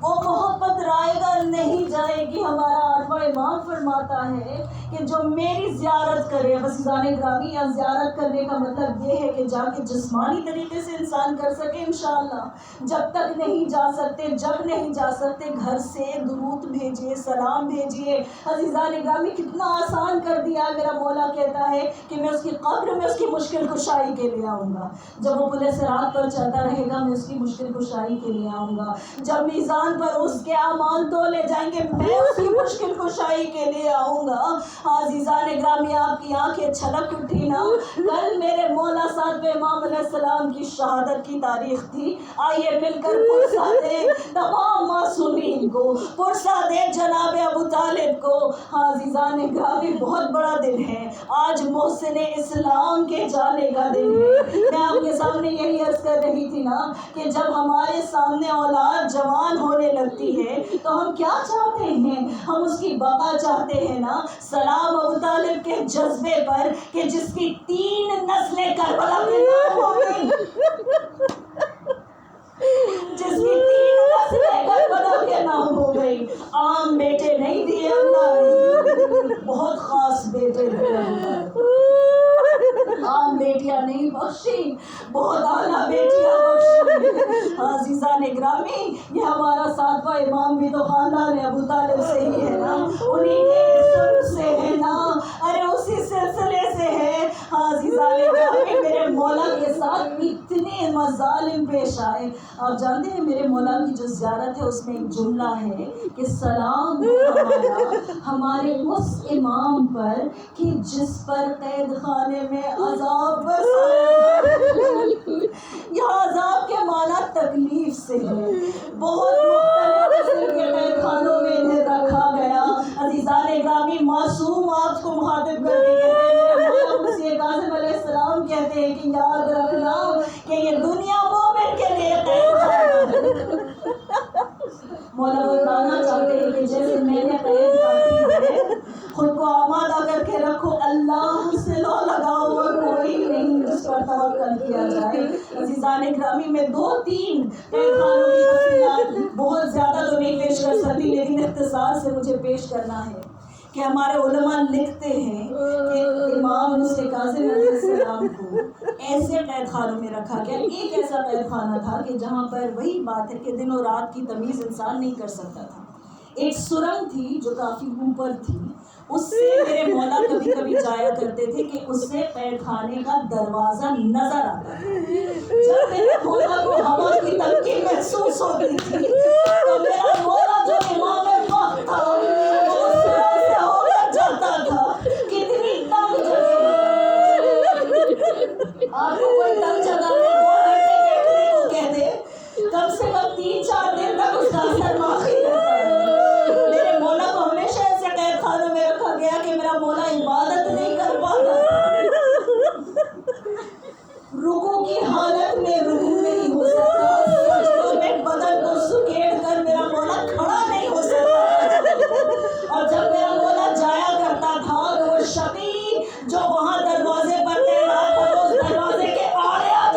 وہ محبت رائے گا نہیں جائے گی. ہمارا 8واں امام فرماتا ہے کہ جو میری زیارت کرے، عزیزان گرامی، یا زیارت کرنے کا مطلب یہ ہے کہ جا کے جسمانی طریقے سے انسان کر سکے انشاءاللہ. جب تک نہیں جا سکتے، جب نہیں جا سکتے، گھر سے درود بھیجیے، سلام بھیجیے. عزیزان گرامی، کتنا آسان کر دیا ہے. میرا مولا کہتا ہے کہ میں اس کی قبر میں اس کی مشکل کشائی کے لیے آؤں گا. جب وہ پل صراط پر چلتا رہے گا میں اس کی مشکل کشائی کے لیے آؤں گا. جب میزان پر اس کے اعمال تولے جائیں گے میں اس کی مشکل کشائی کے لیے آؤں گا. عزیزان گرامی، آپ کی آنکھیں چھلک اٹھی نا. کل میرے مولا 7ویں امام علیہ السلام کی شہادت کی تاریخ تھی. آئیے مل کر پرسہ دیں تمام معصومین کو، پرسہ دیں جناب ابو طالب کو. عزیزان گرامی، بہت بڑا دن ہے آج، محسن اسلام کے جانے کا دن ہے. میں آپ کے سامنے یہی عرض کر رہی تھی نا کہ جب ہمارے سامنے اولاد جوان ہونے لگتی ہے تو ہم کیا چاہتے ہیں؟ ہم اس کی بقا چاہتے ہیں نا. سلام ابو طالب کے جذبے پر کہ جس کی 3 نسلیں کربلا کے نام ہو گئی، جس کی 3 نسلیں کربلا کے نام ہو گئی. عام بیٹے نہیں دیے اللہ نے، بہت خاص بیٹے دیے. عام بیٹیاں نہیں بخشی، بہت اعلیٰ بیٹیاں بخشی. عزیزان گرامی، یہ ہمارا 7واں امام بھی تو خاندان ابو طالب سے ہی ہے نا، انہیں کے سن سے ہے نا، ارے اسی سلسلے سے ہے. عزیزان گرامی، میرے مولا کے ساتھ اتنے مظالم پیش آئے. آپ جانتے ہیں میرے مولا کی جو زیارت ہے اس میں ایک جملہ ہے کہ سلام ہمارے اس امام پر کہ جس پر قید خانے میں عذاب برسایا. یہاں عذاب کے معنی تکلیف سے ہے. بہت مختلف قسم کے قید خانوں میں انہیں رکھا گیا. عزیزان گرامی، معصوم آپ کو مخاطب کر کے کہتے ہیں، میرے مولا مسیح کاظم علیہ السلام کہتے ہیں کہ یاد رکھنا کہ یہ دنیا مومن کے لیے قید خانہ ہے. مولا بتانا چاہتے ہیں کہ جیسے میں نے قید کاٹی ہے، خود کو آمادہ کر کے رکھو، اللہ سے لو لگاؤ اور کوئی نہیں جس پر توکل کیا جائے. عزیزان گرامی، میں 2-3 قید خانوں کی تفصیلات بہت زیادہ تو نہیں پیش کر سکتی لیکن اختصار سے مجھے پیش کرنا ہے کہ ہمارے علماء لکھتے ہیں کہ امام مسیح کاظم علیہ السلام کو ایسے قید خانوں میں رکھا گیا. ایک ایسا قید خانہ تھا کہ جہاں پر وہی بات ہے کہ دن اور رات کی تمیز انسان نہیں کر سکتا تھا. ایک سرنگ تھی جو کافی اوپر تھی، اس سے میرے مولا کبھی کبھی جایا کرتے تھے کہ اس سے قید خانے کا دروازہ نظر آتا تھا. جب میرے مولا کو ہوا کی تنقید محسوس ہوتی تھی تو میرا مولا جو امام وقت تھا وہ اس سرنگ سے ہو کر جاتا تھا. کتنی تنگ جگہ، آپ کو کوئی تنگ جگہ میں 2 گھنٹے بیٹھنے کو کہہ دے، کم سے کم 3-4 دن تک اس کا اثر باقی رہتا ہے. میرے مولا کو ہمیشہ ایسے قید خانوں میں رکھا گیا کہ میرا مولا عبادت نہیں کر پاتا. رکوع کی حالت میں رکوع نہیں ہو سکتا، سجدوں میں بدن کو سکیڑ کر میرا مولا کھڑا نہیں ہو سکتا. اور جب میرا مولا جایا کرتا تھا تو وہ شقی جو وہاں دروازے پر تعینات تھا اس دروازے کے آڑے آ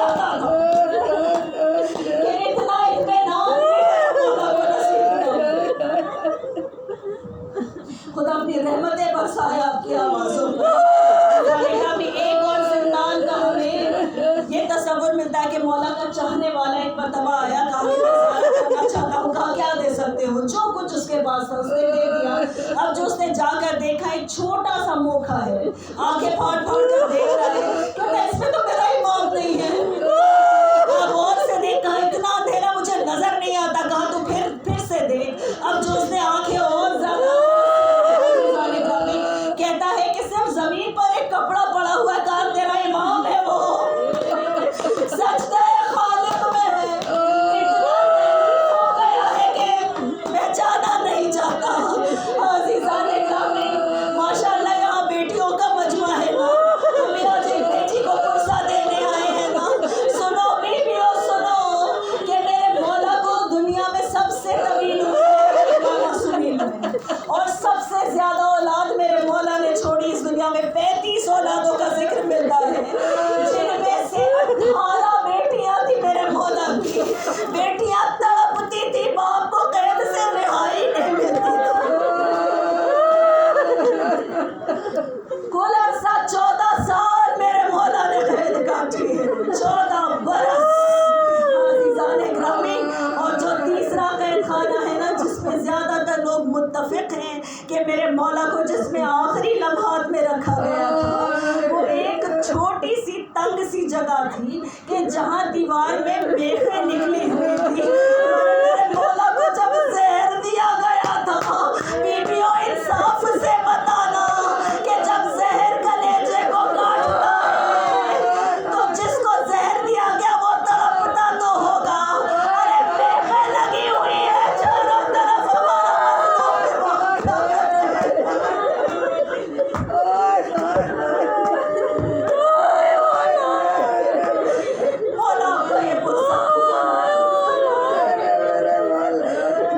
ہے کہ مولا کا چاہنے والا ایک مرتبہ آیا، کہا کہ میں زیارت کرنا چاہتا ہوں. کہا کیا دے سکتے ہو؟ جو کچھ اس کے پاس تھا اس نے دے دیا. اب جو اس نے جا کر دیکھا ایک چھوٹا سا موکھا ہے، آنکھیں پھاڑ پھاڑ کر دیکھ رہا ہے کہ اس میں تو میرا امام نہیں ہے. اب غور سے دیکھ، کہا اتنا اندھیرا مجھے نظر نہیں آتا. کہا تو پھر سے دیکھ. اب جو اس نے آنکھیں اور زیادہ کہتا ہے کہ صرف زمین پر ایک کپڑا پڑا ہوا ہے. کہا تیرا امام ہے وہ، سجدہ خالق میں ہے. اتنا ہو گیا ہے کہ میں جانا نہیں چاہتا. عزیزان گرامی، ماشاءاللہ یہاں بیٹیوں کا مجمع ہے نا، میرا جو بیٹی کو پرسہ دینے آئے ہیں نا، سنو بیویوں سنو کہ میرے مولا کو دنیا میں سب سے طویل اور سب سے زیادہ اولاد میرے مولا نے چھوڑی. اس دنیا میں 35 اولادوں کا ذکر ملتا ہے، جن میں سے 18 بیٹیاں تھی میرے مولا کی. بیٹیاں تڑپتی تھی، باپ کو قید سے رہائی نہیں ملتی تھی. کل عرصہ 14 سال میرے مولا نے قید کاٹی ہے، 14 برس. عزیزان گرامی، اور جو تیسرا قید خانہ ہے نا، جس میں زیادہ تر لوگ متفق ہیں کہ میرے مولا کو جس میں آخری لمحات میں رکھا گیا تھا، وہ ایک چھوٹی سی تنگ سی جگہ تھی کہ جہاں دیوار میں میخیں نکلی ہوئی تھی. میرے مولا کو جب زہر دیا گیا تھا، بیویوں انصاف سے بتانا کہ جب زہر کلیجے کو کاٹتا ہے تو جس کو زہر دیا گیا وہ تڑپتا تو ہوگا. ارے میخیں لگی ہوئی ہے چاروں طرف.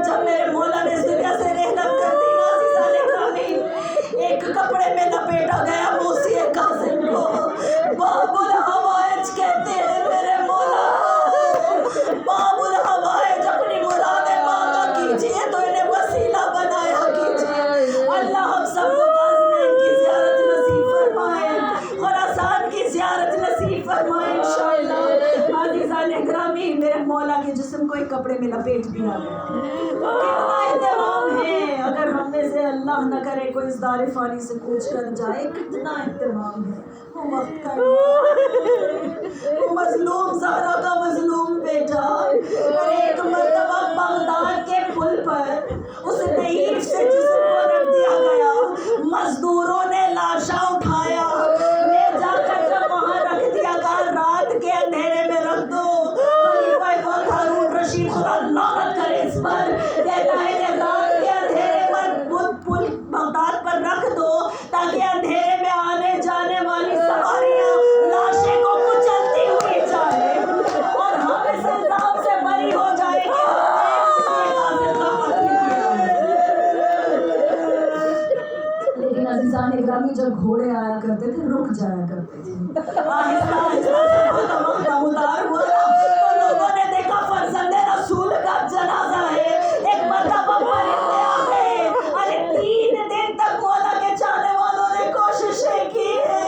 جب میرے مولا نے اس دنیا سے رحلت کر دی نا، عزیزان گرامی، ایک کپڑے میں لپیٹا گیا موسی کاظم کو. باب الحوائج کہتے ہیں میرے مولا. باب الحوائج، اپنی مرادیں مانگا کیجیے تو انہیں وسیلہ بنایا کیجیے. اللہ ہم سب کو قاسمین کی زیارت نصیب فرمائے، خراسان کی زیارت نصیب فرمائے انشاءاللہ. عزیزان گرامی، میرے مولا کے جسم کو ایک کپڑے میں لپیٹ دیا گیا. کتنا اہتمام ہے، اگر ہم میں سے اللہ نہ کرے کوئی اس دار فانی سے کوچ کر جائے، کتنا اہتمام ہے. وہ وقت کا وہ مظلوم زہرا کا مظلوم بیٹا. اور ایک مرتبہ بغداد کے پل پر اس نحیف سے جسم کو رکھ دیا گیا. مزدوروں نے لاشا اٹھایا، لے جا کر جب وہاں رکھ دیا گیا، رات کے اندھیرے میں رکھ دو. خلیفہ وقت ہارون رشید، خدا لعنت کرے اس پر، کہتا ہے کہ رات کے اندھیرے پر پل بغداد پر رکھ دو تاکہ اندھیرے میں آنے جانے والی سواریاں لاشیں کو کچلتی ہوئی جائے اور ہم اس الزام سے بری ہو جائے کہ ہم نے کا قتل کیا ہے. لیکن عزیزان گرامی، جب گھوڑے آیا کرتے تھے رک جایا کرتے تھے. آہستہ آہستہ جب وقت نمودار ہوا تو لوگوں نے دیکھا فرزند رسول کا جنازہ ہے. ایک مرتبہ پرندے آ گئے. ارے 3 دن تک مولا کے چاہنے والوں نے کوششیں کی ہے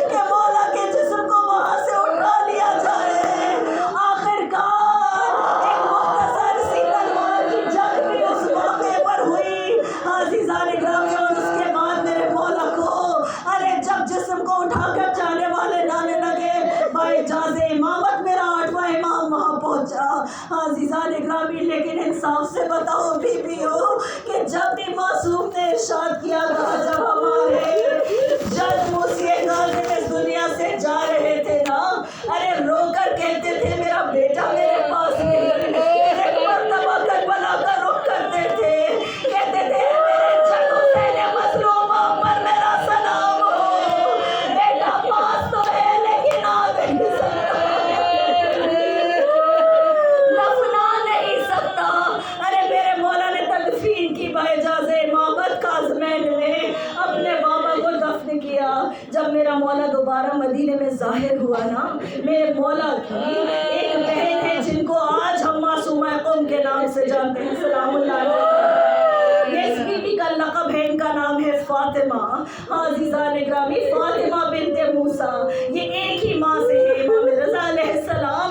کہ مولا کے جسم کو وہاں سے اٹھا لیا جائے. آخرکار ایک مختصر سی تلوار کی جنگ بھی اس موقع پر ہوئی. عزیزان گرامی، اور اس کے بعد میرے مولا کو ارے جب جسم کو اٹھا کر جانے والے لانے لگے، باعجاز امامت میرا 8واں امام وہاں پہنچا. عزیزان گرامی، لیکن انصاف سے بتاؤ بیویو کہ جب بھی معصوم نے ارشاد کیا تھا، جب ہمارے جد موسی کاظم اس دنیا سے جا رہے تھے نا، ارے رو کر کہتے تھے میرا بیٹا میرے پاس نہیں. ایک مرتبہ کربلا کا رخ کرتے تھے، کہتے تھے میرے جد حسین مظلومہ پر میرا سلام ہو. بیٹا پاس تو ہے لیکن آ نہیں سکتا، دفنا نہیں سکتا. ارے میرے مولا نے تدفین کی باعجاز امامت. کاظمین نے اپنے بابا کو دفن کیا. جب میرا مولا دوبارہ مدینے میں ظاہر ہوا نا، میرے مولا کی ایک بہن ہے جن کو آج ہم معصومہ قوم کے نام سے جانتے ہیں، سلام اللہ علیہ. یہ اس بیوی کا لقب ہے، ان کا نام ہے فاطمہ. عزیزان گرامی، فاطمہ بنت موسیٰ، یہ ایک ہی ماں سے ہے. امام رضا علیہ السلام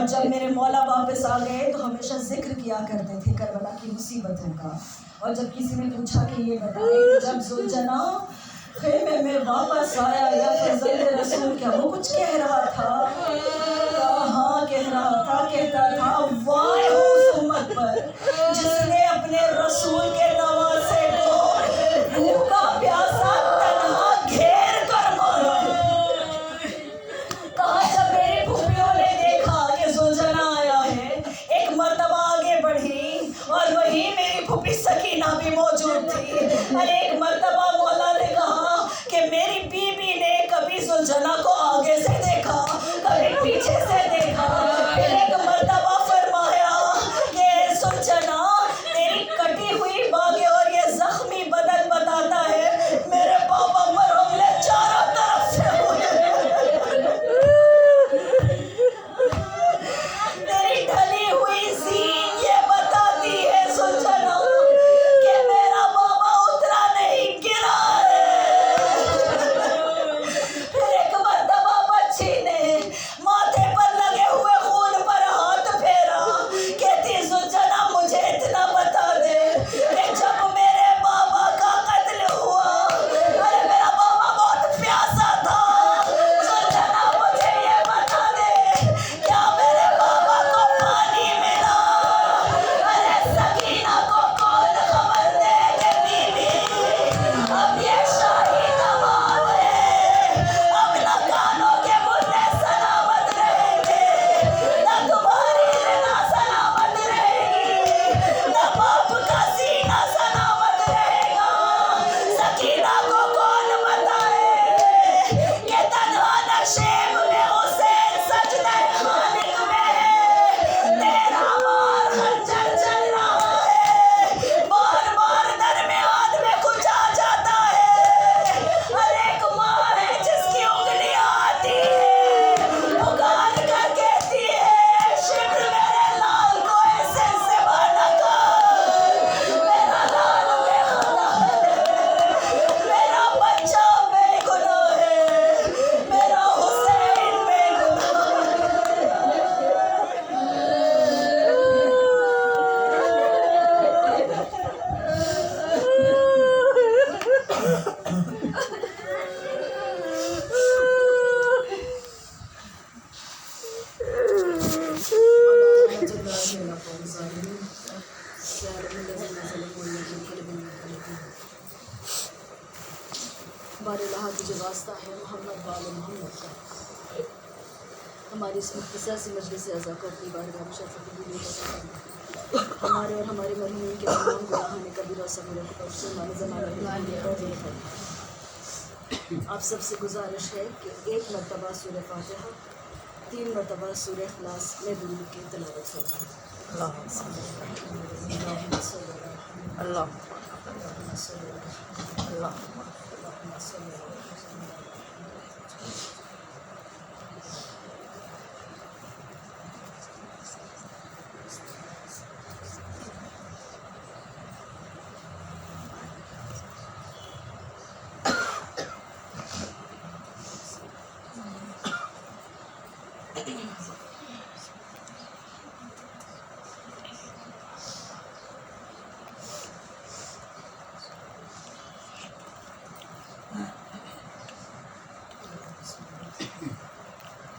اور جب میرے مولا واپس آ گئے تو ہمیشہ ذکر کیا کرتے تھے کربلا کی مصیبتوں کا. اور جب کسی نے پوچھا کہ یہ بتائیں جب ذوالجنا خیمے میں واپس آیا یا فرزند رسول کیا وہ کچھ کہہ رہا تھا؟ ہاں کہہ رہا تھا، کہتا تھا وائے ہو اس امت پر جس نے اپنے رسول کے نواسے کو بھوکا پیاسا تنہا گھیر کر مارا. کہا جب میری پھوپھیوں نے دیکھا کہ ذوالجنا آیا ہے، ایک مرتبہ آگے بڑھی اور وہیں میری پھوپھی سکینہ بھی موجود تھی. اور ایک مرتبہ مولا نے کہا کہ میری بیوی نے کبھی ذوالجنا کو آگے سے دیکھا، کبھی پیچھے سے دیکھا. پھر ایک مرتبہ فرمایا کہ ذوالجنا تیری کٹی ہوئی باگیں اور یہ زخمی بدن بتاتا ہے میرے بابا پر حملے چاروں طرف سے ہوئے. تیری ڈھلی ہوئی زین یہ بتاتی ہے ذوالجنا کہ میرا بابا اترا نہیں گرا ہے. پھر ایک مرتبہ بچی نے ماتھے پر لگے ہوئے خون پر ہاتھ پھیرا، کہتی ذوالجنا مجھے اتنا بتا دے کہ جب میرے بابا کا قتل ہوا، ارے میرا بابا بہت پیاسا تھا، ذوالجنا مجھے یہ بتا دے کیا میرے بابا کو پانی ملا؟ ارے سکینہ کو کون خبر دے کہ بیوی اب یہ شاہی دماد ہے، اب نہ کانوں کے مدے سلامت رہیں گے، نہ تمہاری زنا سلامت رہے گی، نہ باپ کا سینہ سلامت رہے گا. سکینہ کو کون بتائے کہ تنہا نشیب میں حسین سجدہ خالق میں ہے، تیرا مار خنجر چل رہا ہے، بار بار درمیان میں کچھ آ جاتا ہے. ہر ایک ماں ہے جس کی انگلیاں آتی ہے، پکار کر کہتی ہے شبر میرے لال کو ایسے ذبح نہ کر، میرا لال بے خطا ہے، میرا بچہ بے گناہ ہے، میرا حسین بے گناہ بار الہ تجھے واسطہ ہے محمد وال محمد کا. ہماری اس مختصر سی مجلس اعزا کو اپنی بارگاہ میں شرف قبولیت عطا فرما. ہمارے اور ہمارے مرحومین کے تمام گناہان کبیرہ و صغیرہ کو بخش ہمارے زمانہ میں توفیق فرما. آپ سب سے گزارش ہے کہ ایک مرتبہ سورہ فاتحہ، 3 مرتبہ سورہ اخلاص میں درود کی تلاوت فرمائیں.